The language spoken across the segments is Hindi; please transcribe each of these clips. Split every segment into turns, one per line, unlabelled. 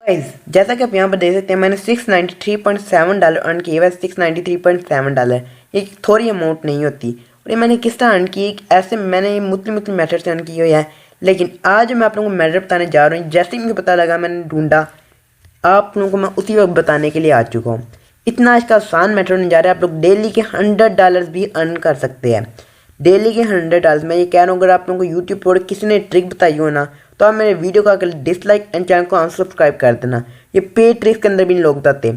गाइस जैसा कि आप यहाँ पर देख सकते हैं मैंने $693.7 अर्न किए हुए। $693.7 ये थोड़ी अमाउंट नहीं होती। और ये मैंने किस तरह अर्न की, ऐसे मैंने मुख्तलिफ मेथड से अर्न की हुई है। लेकिन आज मैं आप लोगों को मेथड बताने जा रहा हूँ। जैसे ही मुझे पता लगा मैंने ढूंढा, आप लोगों को मैं उसी वक्त बताने के लिए आ चुका हूँ। इतना आज का आसान मेथड होने जा रहा है। आप लोग डेली के $100 भी अर्न कर सकते हैं। डेली के $100। मैं ये कह रहा हूँ अगर आप लोगों को यूट्यूब पर किसी ने ट्रिक बताई हो ना, तो आप मेरे वीडियो को आकर डिसलाइक एंड चैनल को अनसब्सक्राइब कर देना। ये पेड ट्रिक्स के अंदर भी नहीं लोग बताते।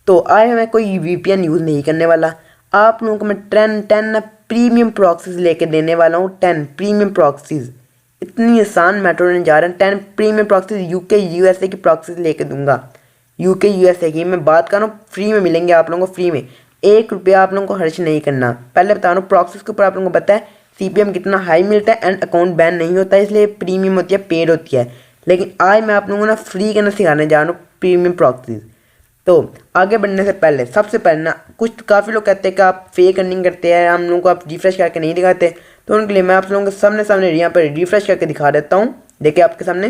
तो आज मैं कोई वीपीएन यूज़ नहीं करने वाला। आप लोगों को मैं 10 प्रीमियम प्रॉक्सीज लेके देने वाला हूँ। 10 प्रीमियम प्रॉक्सीज। इतनी आसान मेथड होने जा रहा है। 10 प्रीमियम प्रॉक्सीज यूके यूएसए की प्रॉक्सीज लेके दूंगा। यूके यूएसए की मैं बात कर रहा हूँ, फ्री में मिलेंगे आप लोगों को। फ्री में ₹1 आप लोगों को खर्च नहीं करना। पहले बता रहा हूँ प्रॉक्सीज के ऊपर आप लोगों को पता है सीपीएम कितना हाई मिलता है एंड अकाउंट बैन नहीं होता है, इसलिए प्रीमियम होती है, पेड होती है। लेकिन आज मैं आप लोगों को ना फ्री के ना सिखाने जा रहा हूँ प्रीमियम प्रॉक्सीज। तो आगे बढ़ने से पहले सबसे पहले ना, कुछ काफ़ी लोग कहते हैं कि आप फेक अर्निंग करते हैं, हम लोगों को आप रिफ्रेश करके नहीं दिखाते। तो उनके लिए मैं आप लोगों के सामने यहाँ पर रिफ्रेश करके दिखा देता हूँ। देखिए आपके सामने।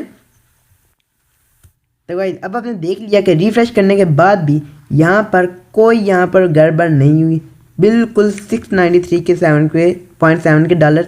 तो गाइस अब आपने देख लिया कि रिफ्रेश करने के बाद भी यहाँ पर कोई गड़बड़ नहीं हुई। बिल्कुल 693 के 7.7 के डॉलर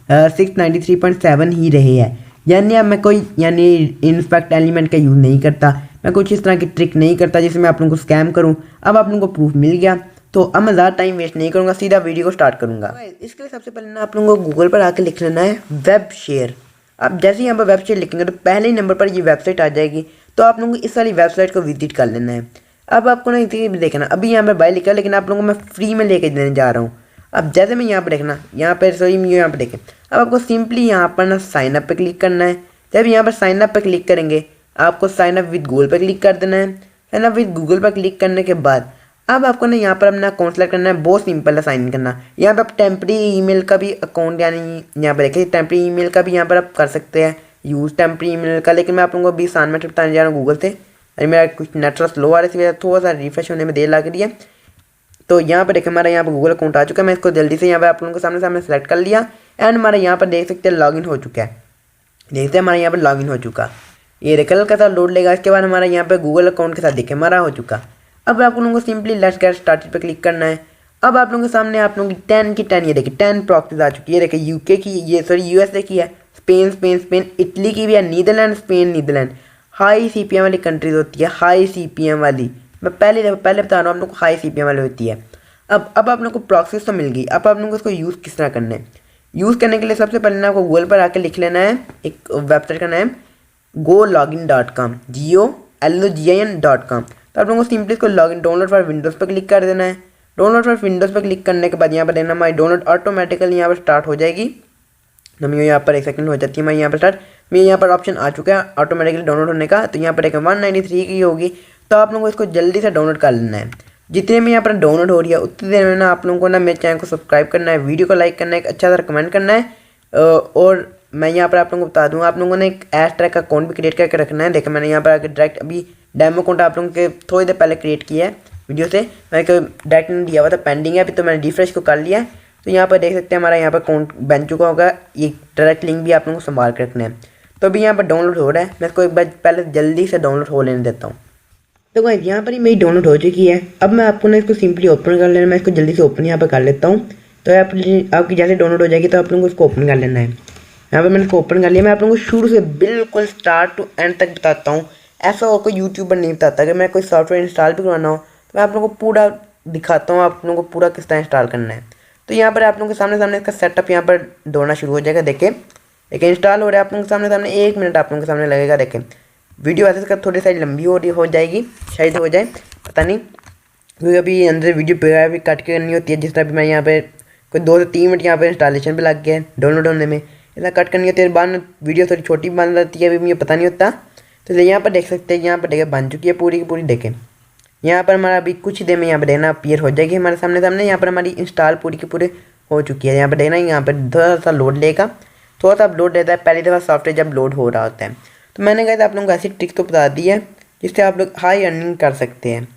693.7 ही रहे हैं। यानी अब मैं कोई इंस्पेक्ट एलिमेंट का यूज़ नहीं करता, मैं कुछ इस तरह की ट्रिक नहीं करता जिससे मैं आप लोगों को स्कैम करूं। अब आप लोगों को प्रूफ मिल गया, तो अब मैं ज़्यादा टाइम वेस्ट नहीं करूंगा, सीधा वीडियो को स्टार्ट करूंगा। इसके लिए सबसे पहले ना आप लोगों को गूगल पर आकर लिख लेना है वेब शेयर। आप जैसे ही यहाँ पर वेबसाइट लिखेंगे तो पहले ही नंबर पर ये वेबसाइट आ जाएगी। तो आप लोगों को इस वाली वेबसाइट को विजिट कर लेना है। अब आपको ना इसी भी देखना, अभी यहाँ पर बाय लिखा है लेकिन आप लोगों को मैं फ्री में लेके देने जा रहा हूँ। अब जैसे मैं यहाँ पर देखना, यहाँ पर सॉरी यहाँ पर देखें, अब आपको सिंपली यहाँ पर ना साइन अप पे क्लिक करना है। जब यहाँ पर साइन अप पे क्लिक करेंगे आपको साइन अप विद गूगल पर क्लिक कर देना है। साइन अप विद गूगल पर क्लिक करने के बाद अब आपको ना यहाँ पर अपना अकाउंट सेलेक्ट करना है। बहुत सिंपल है साइन इन करना। यहाँ पर आप टेम्परी ईमेल का भी अकाउंट यहाँ पर देखिए टेम्परी ईमेल का भी यहाँ पर आप कर सकते हैं यूज़ टेम्परी ईमेल का। लेकिन मैं आप लोगों को 20 आसान मेथड बताने जा रहा हूँ गूगल से। अरे मेरा कुछ नेटवर्क स्लो आ रहा है, इसी वजह से थोड़ा सा रिफ्रेश होने में देर लग रही है। तो यहाँ पर देखिए हमारा यहाँ पर गूगल अकाउंट आ चुका है। मैं इसको जल्दी से यहाँ पर आप लोगों के सामने सेलेक्ट कर लिया एंड हमारा यहाँ पर देख सकते हैं लॉगिन हो चुका है। देखते हैं हमारा यहाँ पर लॉगिन हो चुका। ये रिकल का साथ लोड लेगा। इसके बाद हमारा यहाँ पे गूगल अकाउंट के साथ देखिए हमारा हो चुका। अब आप लोगों को सिंपली लेट्स गेट स्टार्टेड पे क्लिक करना है। अब आप लोगों के सामने आप लोगों की 10 की 10 ये देखिए 10 प्रॉक्सीज आ चुकी है। देखिए यूके की, ये सॉरी यूएसए की है, स्पेन, इटली की भी है, नीदरलैंड। हाई सीपीएम वाली कंट्रीज होती है, हाई सीपीएम वाली। मैं पहले बता रहा हूँ आप लोग को हाई सीपीएम वाली होती है। अब आप लोग को प्रॉक्सीज तो मिल गई। अब आप लोगों को इसको यूज़ किस तरह करना है। यूज़ करने के लिए सबसे पहले ना आपको गूगल पर आकर लिख लेना है एक वेबसाइट का नाम gologin.com gologin.com। तो आप लोगों को सिंपली इसको लॉगिन डाउनलोड फॉर विंडोज़ पर क्लिक कर देना है। डाउनलोड फॉर विंडोज़ पर क्लिक करने के बाद यहाँ पर देना हमारी डाउनलोड ऑटोमेटिकली यहाँ पर स्टार्ट हो जाएगी। हम यहाँ पर 1 सेकंड हो जाती है हमारी यहाँ पर स्टार्ट। मेरे यहाँ पर ऑप्शन आ चुका है ऑटोमेटिकली डाउनलोड होने का। तो यहाँ पर एक 193 की होगी। तो आप लोगों को इसको जल्दी से डाउनलोड कर लेना है। जितने में यहाँ पर डाउनलोड हो रही है उतनी देर में ना आप लोगों को ना मेरे चैनल को सब्सक्राइब करना है, वीडियो को लाइक करना है, एक अच्छा सा कमेंट करना है। और मैं यहाँ पर आप लोगों को बता दूँ, आप लोगों ने एक एस ट्रैक का अकाउंट भी क्रिएट करके रखना है। देखिए मैंने यहाँ पर आकर डायरेक्ट अभी डेमो अकाउंट आप लोगों के थोड़ी देर पहले क्रिएट किया है वीडियो से। मैं डायरेक्ट नहीं दिया हुआ था, पेंडिंग है अभी, तो मैंने रिफ्रेश को कर लिया है। तो यहाँ पर देख सकते हैं हमारा यहाँ पर अकाउंट बन चुका होगा। ये डायरेक्ट लिंक भी आप लोगों को संभाल कर रखना है। तो अभी यहाँ पर डाउनलोड हो रहा है, मैं इसको एक बार पहले जल्दी से डाउनलोड हो लेने देता हूँ। तो गाइस यहाँ पर ही मेरी डाउनलोड हो चुकी है। अब मैं आपको ना इसको सिंपली ओपन कर लेना। मैं इसको जल्दी से ओपन यहाँ पर कर लेता हूँ। तो आपकी जैसे डाउनलोड हो जाएगी तो आप लोगों को इसको ओपन कर लेना है। यहाँ पर मैंने इसको ओपन कर लिया। मैं आप लोगों को शुरू से बिल्कुल स्टार्ट टू एंड तक बताता हूँ। ऐसा और कोई यूट्यूबर नहीं बताता। अगर मैं कोई सॉफ्टवेयर इंस्टॉल भी करवाना हो तो मैं आप लोगों को पूरा दिखाता हूँ, आप लोगों को पूरा किस तरह इंस्टॉल करना है। तो यहाँ पर आप लोगों के सामने इसका सेटअप यहाँ पर दौड़ना शुरू हो जाएगा। देखें इंस्टॉल हो रहा है आप लोगों के सामने 1 मिनट आप लोगों के सामने लगेगा। देखें वीडियो वैसे इसका थोड़ी सी लंबी हो जाएगी, शायद हो जाए, पता नहीं, क्योंकि अभी अंदर वीडियो पे भी कट के करनी होती है। जिस तरह भी मैं यहाँ पे कोई 2 से 3 मिनट यहाँ पे इंस्टॉलेशन पे लग गया है, डाउनलोड होने में, इतना कट करनी होती है। बाद में वीडियो थोड़ी छोटी बन जाती है, अभी मुझे पता नहीं होता। तो यहाँ पर देख सकते हैं, यहाँ पर देखिए बन चुकी है पूरी की पूरी। देखें यहाँ पर हमारा अभी कुछ ही देर में यहाँ पर देखना अपीयर हो जाएगी हमारे सामने। यहाँ पर हमारी इंस्टॉल पूरी की पूरी हो चुकी है। यहाँ पर देखना यहाँ पर थोड़ा सा लोड लेगा, थोड़ा सा लोड लेता है पहली दफ़ा सॉफ्टवेयर जब लोड हो रहा होता है। तो मैंने कहा था आप लोगों को ऐसी ट्रिक तो बता दी है जिससे आप लोग हाई अर्निंग कर सकते हैं।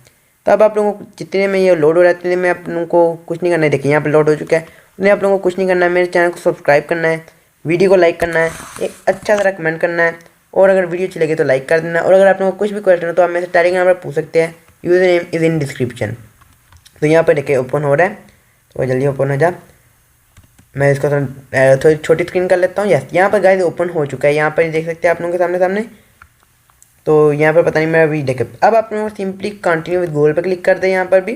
तो अब आप लोगों को जितने में ये लोड हो रहा है उतने में आप लोगों को कुछ नहीं करना है। देखिए यहाँ पर लोड हो चुका है, उन्हें आप लोगों को कुछ नहीं करना है। मेरे चैनल को सब्सक्राइब करना है, वीडियो को लाइक करना है, एक अच्छा सा कमेंट करना है और अगर वीडियो अच्छी लगे तो लाइक कर देना। और अगर आप लोगों को कुछ भी क्वेश्चन हो तो आप मेरे से टेलीग्राम पर पूछ सकते हैं, user name is in description. तो यहाँ पर देखिए ओपन हो रहा है, तो जल्दी ओपन हो जा। मैं इसको थोड़ी छोटी स्क्रीन कर लेता हूँ। यस, यहाँ पर गाइस ओपन हो चुका है, यहाँ पर देख सकते हैं आप लोगों के सामने। तो यहाँ पर पता नहीं मैं अभी देखे, अब आप लोगों को सिंपली कंटिन्यू विद गूगल पर क्लिक कर दे यहाँ पर भी,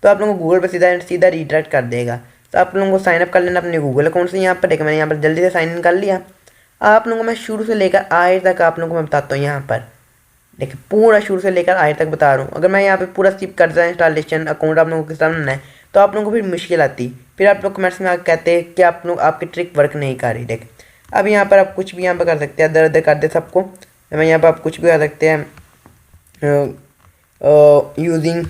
तो आप लोगों को गूगल पर सीधा रिडायरेक्ट कर देगा। तो आप लोगों को साइनअप कर लेना अपने गूगल अकाउंट से। यहाँ पर देखिए मैंने यहाँ पर जल्दी से साइन इन कर लिया। आप लोगों को मैं शुरू से लेकर आखिर तक आप लोगों को मैं बताता हूँ। यहाँ पर देखिए पूरा शुरू से लेकर आखिर तक बता रहा हूँ। अगर मैं यहाँ पे पूरा स्किप करता इंस्टॉलेशन अकाउंट आप लोगों के सामने है तो आप लोगों को फिर मुश्किल आती, फिर आप लोग कमेंट्स में आकर कहते हैं कि आप लोग आपकी ट्रिक वर्क नहीं कर रही। देख अब यहाँ पर आप कुछ भी यहाँ पर कर सकते हैं, दर्द कर दे सबको। मैं यहाँ पर आप कुछ भी कर सकते हैं, यूजिंग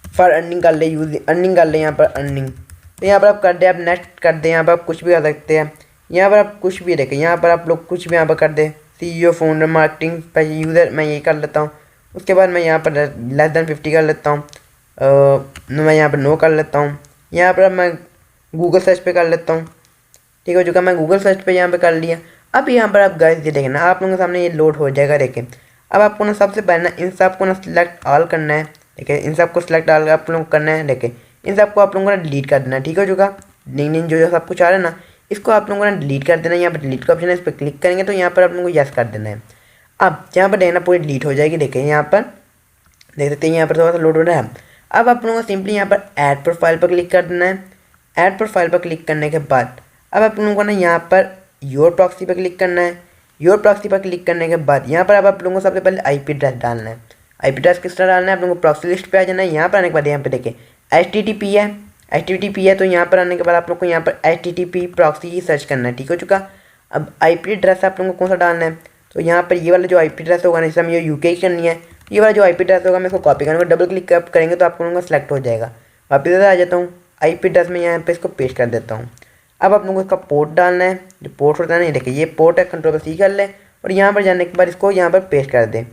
फॉर अर्निंग कर ले, अर्निंग कर ले यहाँ पर अर्निंग। तो यहाँ पर आप कर दे, आप नेक्स्ट कर दे, यहाँ पर आप कुछ भी कर सकते हैं। यहाँ पर आप कुछ भी देखें, यहाँ पर आप लोग कुछ भी यहाँ पर कर दे, CEO फाउंडर मार्केटिंग पैसे यूज़र, मैं यही कर लेता हूँ। उसके बाद मैं यहाँ पर लेस देन 50 कर लेता हूँ, मैं यहाँ पर नो कर लेता हूँ। यहाँ पर मैं गूगल सर्च पे कर लेता हूँ, ठीक हो चुका। मैं गूगल सर्च पे यहाँ पे कर लिया। अब यहाँ पर आप गाइस ये देखें ना, आप लोगों के सामने ये लोड हो जाएगा। देखें अब आपको ना सबसे पहले ना इन सब को ना सिलेक्ट ऑल करना है। देखिए इन सब को सिलेक्ट ऑल आप लोगों को करना है। देखें इन सब को आप लोगों को ना डिलीट कर देना है, ठीक हो चुका। लिंक्डइन जो सब कुछ आ रहा है ना, इसको आप लोगों को ना डिलीट कर देना है। यहाँ पर डिलीट का ऑप्शन है, इस पर क्लिक करेंगे तो यहाँ पर आप लोगों को यस कर देना है। अब यहाँ पर देखना पूरी डिलीट हो जाएगी। देखें यहाँ पर देख सकते हैं, यहाँ पर थोड़ा सा लोड हो रहा है। अब आप लोगों को सिंपली यहाँ पर ऐड प्रोफाइल पर क्लिक कर देना है। ऐड प्रोफाइल पर क्लिक करने के बाद अब आप लोगों को ना यहाँ पर योर प्रॉक्सी पर क्लिक करना है। योर प्रॉक्सी पर क्लिक करने के बाद यहाँ पर अब आप लोगों को सबसे पहले IP एड्रेस डालना है। IP एड्रेस किस तरह डालना है, आप लोगों को प्रॉक्सी लिस्ट पे आ जाना है। यहाँ पर आने के बाद यहाँ पे देखें HTTP है, तो यहाँ पर आने के बाद आप लोग को यहाँ पर HTTP प्रॉक्सी ही सर्च करना है, ठीक हो चुका। अब IP एड्रेस आप लोगों को कौन सा डालना है, तो यहाँ पर ये वाला जो IP एड्रेस होगा ना, जैसे हमें ये UK करनी है, ये वाला जो IP एड्रेस होगा मैं इसको कॉपी करूँगा, डबल क्लिक करेंगे तो आप लोगों को सेलेक्ट हो जाएगा। वापस आ जाता हूँ, IP एड्रेस में यहाँ पे इसको पेस्ट कर देता हूँ। अब आप लोगों को इसका पोर्ट डालना है, जो पोर्ट होता है ना, देखिए ये पोर्ट है, Ctrl+C कर ले और यहाँ पर जाने के बाद इसको यहाँ पर पेस्ट कर दे,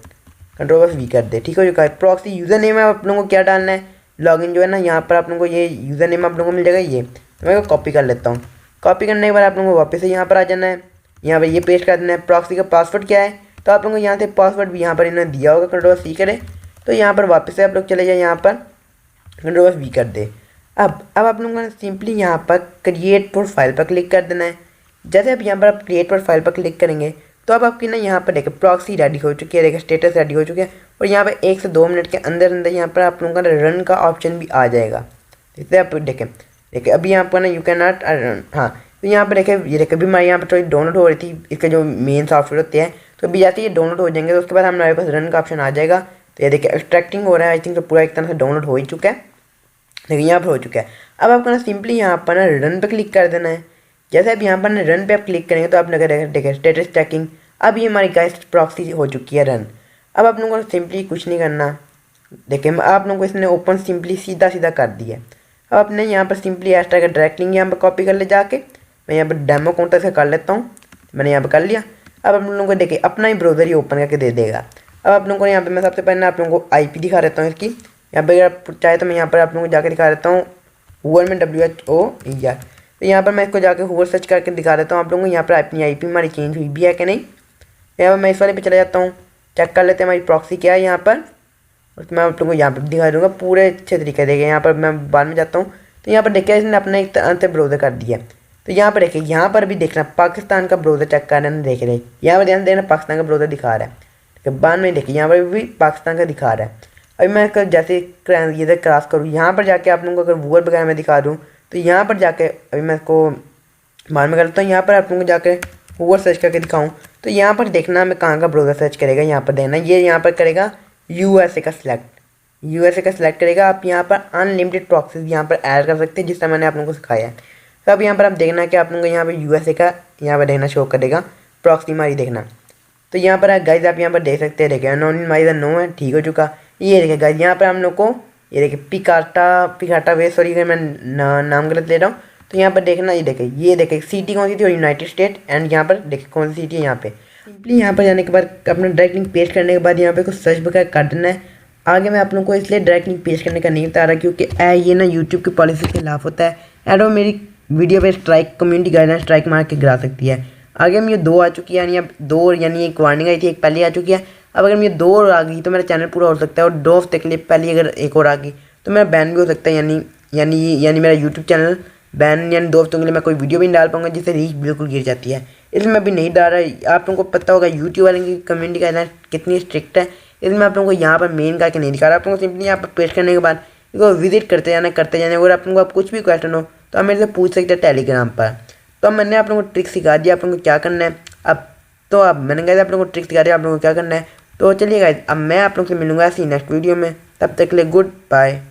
Ctrl+V कर दे, ठीक हो चुका है। प्रॉक्सी यूज़र नेम है आप लोगों को क्या डालना है, लॉगिन जो है ना, यहाँ पर आप लोगों को ये यूज़र नेम आप लोगों को मिल जाएगा। ये तो मैं कॉपी कर लेता हूँ। कॉपी करने के बाद आप लोगों को वापस से यहाँ पर आ जाना है, यहाँ पर ये पेस्ट कर देना है। प्रॉक्सी का पासवर्ड क्या है, तो आप लोगों को यहाँ से पासवर्ड भी यहाँ पर इन्होंने दिया होगा, Ctrl+C करे तो यहाँ पर वापस से आप लोग चले जाए, यहाँ पर Ctrl+V कर दे। अब आप लोगों को सिंपली यहाँ पर क्रिएट प्रोफाइल पर क्लिक कर देना है। जैसे अब यहाँ पर आप क्रिएट प्रोफाइल पर क्लिक करेंगे तो अब आपकी ना यहाँ पर देखिए प्रॉक्सी रेडी हो चुकी है, देखिए स्टेटस रेडी हो चुके हैं और यहाँ पर 1 से 2 मिनट के अंदर यहाँ पर आप लोगों का रन का ऑप्शन भी आ जाएगा। जैसे आप देखिए अभी यहाँ पर ना यू कैन नॉट रन, हाँ तो यहाँ पर देखिए ये देखिए अभी हमारे यहाँ पर थोड़ी डाउनलोड हो रही थी, इसके जो मेन सॉफ्टवेयर होते हैं, तो अभी जैसे ये डाउनलोड हो जाएंगे तो उसके बाद हमारे पास रन का ऑप्शन आ जाएगा। तो ये देखिए एक्सट्रैक्टिंग हो रहा है, आई थिंक तो पूरा एक तरह से डाउनलोड हो ही चुका है, लेकिन यहाँ पर हो चुका है। अब आपको ना सिंपली यहाँ पर ना रन पे क्लिक कर देना है। जैसे अब यहाँ पर ना रन पे आप क्लिक करेंगे तो आप देखिए स्टेटस चेकिंग, अब ये हमारी गाइस प्रॉक्सी हो चुकी है रन। अब आप लोगों को सिंपली कुछ नहीं करना, देखिए आप लोगों को इसने ओपन सिंपली सीधा कर दिया। अब आपने यहाँ पर सिंपली एक्स्ट्रा का डायरेक्ट लिंक यहाँ पर कॉपी कर ले जाके, मैं यहाँ पर डेमो काउंटर से कर लेता हूँ, मैंने यहाँ पर कर लिया। अब आप लोगों को देखिए अपना ही ब्राउज़र ही ओपन करके दे देगा। अब आप लोगों को यहाँ पर मैं सबसे पहले आप लोगों को IP दिखा देता हूँ इसकी। यहाँ पर अगर आप चाहे तो मैं यहाँ पर आप लोगों को जाकर दिखा देता हूँ, हूवर में WHOER। तो यहाँ पर मैं इसको जाकर हूवर सर्च करके दिखा देता हूँ आप लोगों को। यहाँ पर अपनी IP हमारी चेंज हुई भी है कि नहीं। यहाँ पर मैं इस वाले पे चला जाता हूँ, चेक कर लेते हैं हमारी प्रॉक्सी क्या है यहाँ पर, और मैं आप लोगों को यहाँ पर दिखा दूँगा पूरे अच्छे तरीके देखिए। यहाँ पर मैं बाद में जाता हूँ तो यहाँ पर देखिए इसने अपना एक तरह से ब्राउज़र कर दिया। तो यहाँ पर देखिए यहाँ पर भी देखना पाकिस्तान का ब्राउज़र चेक कर रहे हैं, देख रहे हैं यहाँ पर ध्यान देना पाकिस्तान का ब्राउज़र दिखा रहा है। ठीक है, बाद में देखिए यहाँ पर भी पाकिस्तान का दिखा रहा है। अभी मैं इसका जैसे ये क्रॉस करूँ, यहाँ पर जाके आप लोगों को अगर गूगल वगैरह में दिखा दूँ तो यहाँ पर जाके अभी मैं इसको बाद में करता हूँ। यहाँ पर आप लोगों को जाकर गूगल सर्च करके दिखाऊँ तो यहाँ पर देखना मैं कहाँ का ब्राउज़र सर्च करेगा, यहाँ पर देखना ये यहाँ पर करेगा USA का सिलेक्ट करेगा। आप यहाँ पर अनलिमिटेड प्रॉक्सीज यहाँ पर ऐड कर सकते हैं, जिससे मैंने आप लोगों को सिखाया है। तो अब यहाँ पर आप देखना कि आप लोगों को यहाँ पर USA का यहाँ पर देखना शो करेगा प्रॉक्सी हमारी देखना। तो यहाँ पर गाइस आप यहाँ पर देख सकते हैं, देखिए अनोन हमारी नो है, ठीक हो चुका। ये देखिए गाइस यहाँ पर हम लोग को ये देखिए पिकाटा वे, सॉरी अगर मैं नाम गलत ले रहा हूँ। तो यहाँ पर देखना ये देखिए सिटी कौन सी थी, और यूनाइटेड स्टेट, एंड यहाँ पर देखिए कौन सी सिटी है। यहाँ पे सिंपली यहाँ पर जाने के बाद अपना डायरेक्ट लिंक पेस्ट करने के बाद यहाँ पे कुछ सर्च वगैरह कर देना है। आगे मैं आप लोगों को इसलिए डायरेक्ट लिंक पेस्ट करने का नहीं बता रहा क्योंकि ये ना यूट्यूब की पॉलिसी के खिलाफ होता है, एंड वो मेरी वीडियो पे स्ट्राइक, कम्युनिटी गाइडलाइन स्ट्राइक मार के गिरा सकती है। आगे हम ये 2 आ चुकी है, यानी अब 2 यानी एक वार्निंग आई थी, एक पहले आ चुकी है। अब अगर ये 2 और आ गई तो मेरा चैनल पूरा हो सकता है, और 2 हफ्ते के लिए पहले अगर एक और आ गई तो मेरा बैन भी हो सकता है, यानी मेरा यूट्यूब चैनल बैन, यानी 2 हफ्तों के लिए मैं कोई वीडियो भी नहीं डाल पाऊंगा, जिससे रीच बिल्कुल गिर जाती है। इसलिए मैं अभी नहीं डाल रहा। आप लोगों को पता होगा यूट्यूब वाले की कम्युनिटी गाइडलाइन कितनी स्ट्रिक्ट है, इसलिए मैं आप लोगों को यहाँ पर मेन करके नहीं दिखा रहा। आप लोगों को सिंपली यहाँ पर पेश करने के बाद इसको विजिट करते जाना। अगर आप लोगों को कुछ भी क्वेश्चन हो तो आप मेरे से पूछ सकते हैं टेलीग्राम पर। तो अब मैंने आप लोगों को ट्रिक सिखा दिया, आप लोगों को क्या करना है अब मैंने कहा आप लोगों को ट्रिक सिखा दिया, आप लोगों को क्या करना है। तो चलिए गाइस, अब मैं आप लोगों से मिलूंगा ऐसी नेक्स्ट वीडियो में। तब तक के लिए गुड बाय।